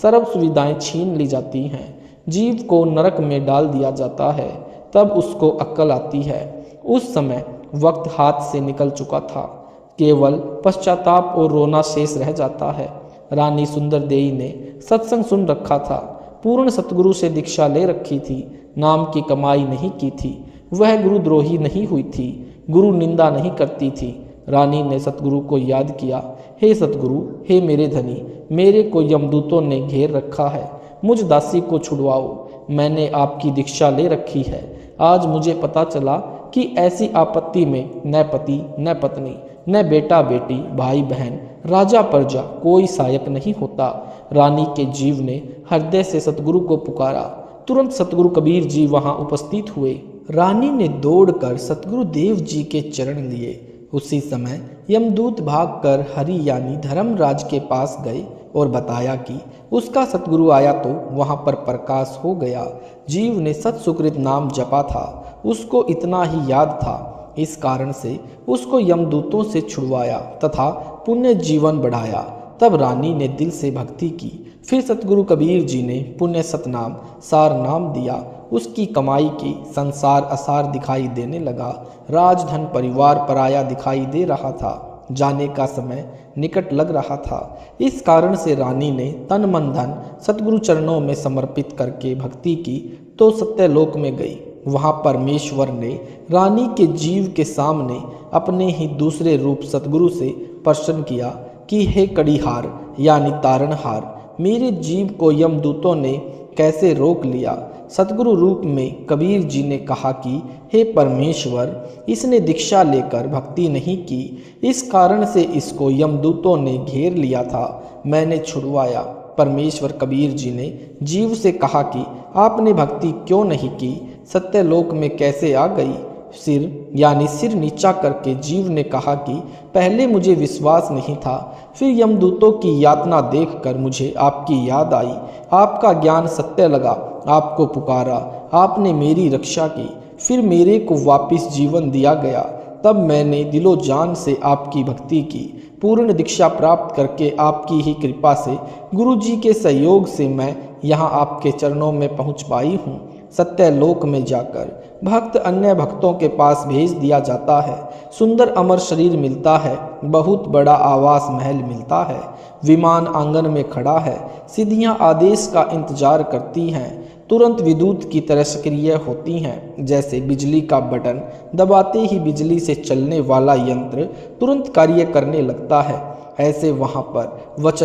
सर्व सुविधाएं छीन ली जाती हैं, जीव को नरक में डाल दिया जाता है, तब उसको अक्ल आती है। उस समय वक्त हाथ से निकल चुका था, केवल पश्चाताप और रोना शेष रह जाता है। रानी सुंदरदेई ने सत्संग सुन रखा था, पूर्ण सतगुरु से दीक्षा ले रखी थी, नाम की कमाई नहीं की थी, वह गुरुद्रोही नहीं हुई थी, गुरु निंदा नहीं करती थी। रानी ने सतगुरु को याद किया, हे सतगुरु, हे मेरे धनी, मेरे को यमदूतों ने घेर रखा है, मुझ दासी को छुड़वाओ, मैंने आपकी दीक्षा ले रखी है। आज मुझे पता चला कि ऐसी आपत्ति में न पति न पत्नी न बेटा बेटी भाई बहन राजा प्रजा कोई सहायक नहीं होता। रानी के जीव ने हृदय से सतगुरु को पुकारा, तुरंत सतगुरु कबीर जी वहां उपस्थित हुए। रानी ने दौड़कर सतगुरु देव जी के चरण लिए। उसी समय यमदूत भागकर हरि यानी धर्मराज के पास गए और बताया कि उसका सतगुरु आया तो वहां पर प्रकाश हो गया। जीव ने सत्सुकृत नाम जपा था, उसको इतना ही याद था, इस कारण से उसको यमदूतों से छुड़वाया तथा पुण्य जीवन बढ़ाया। तब रानी ने दिल से भक्ति की। फिर सतगुरु कबीर जी ने पुण्य सतनाम सार नाम दिया। उसकी कमाई की संसार असार दिखाई देने लगा, राजधन परिवार पराया दिखाई दे रहा था, जाने का समय निकट लग रहा था। इस कारण से रानी ने तन मन धन सतगुरु चरणों में समर्पित करके भक्ति की तो सत्यलोक में गई। वहां परमेश्वर ने रानी के जीव के सामने अपने ही दूसरे रूप सतगुरु से प्रश्न किया कि हे कड़ीहार यानी तारणहार, मेरे जीव को यमदूतों ने कैसे रोक लिया। सतगुरु रूप में कबीर जी ने कहा कि हे परमेश्वर, इसने दीक्षा लेकर भक्ति नहीं की, इस कारण से इसको यमदूतों ने घेर लिया था, मैंने छुड़वाया। परमेश्वर कबीर जी ने जीव से कहा कि आपने भक्ति क्यों नहीं की, सत्यलोक में कैसे आ गई। सिर नीचा करके जीव ने कहा कि पहले मुझे विश्वास नहीं था, फिर यमदूतों की यातना देखकर मुझे आपकी याद आई, आपका ज्ञान सत्य लगा, आपको पुकारा, आपने मेरी रक्षा की, फिर मेरे को वापिस जीवन दिया गया। तब मैंने दिलो जान से आपकी भक्ति की, पूर्ण दीक्षा प्राप्त करके आपकी ही कृपा से गुरु जी के सहयोग से मैं यहाँ आपके चरणों में पहुँच पाई हूँ। सत्यलोक में जाकर भक्त अन्य भक्तों के पास भेज दिया जाता है, सुंदर अमर शरीर मिलता है, बहुत बड़ा आवास महल मिलता है, विमान आंगन में खड़ा है, सिद्धियां आदेश का इंतजार करती हैं, तुरंत विद्युत की तरह सक्रिय होती हैं, जैसे बिजली का बटन दबाते ही बिजली से चलने वाला यंत्र तुरंत कार्य करने लगता है। ऐसे वहां पर वचन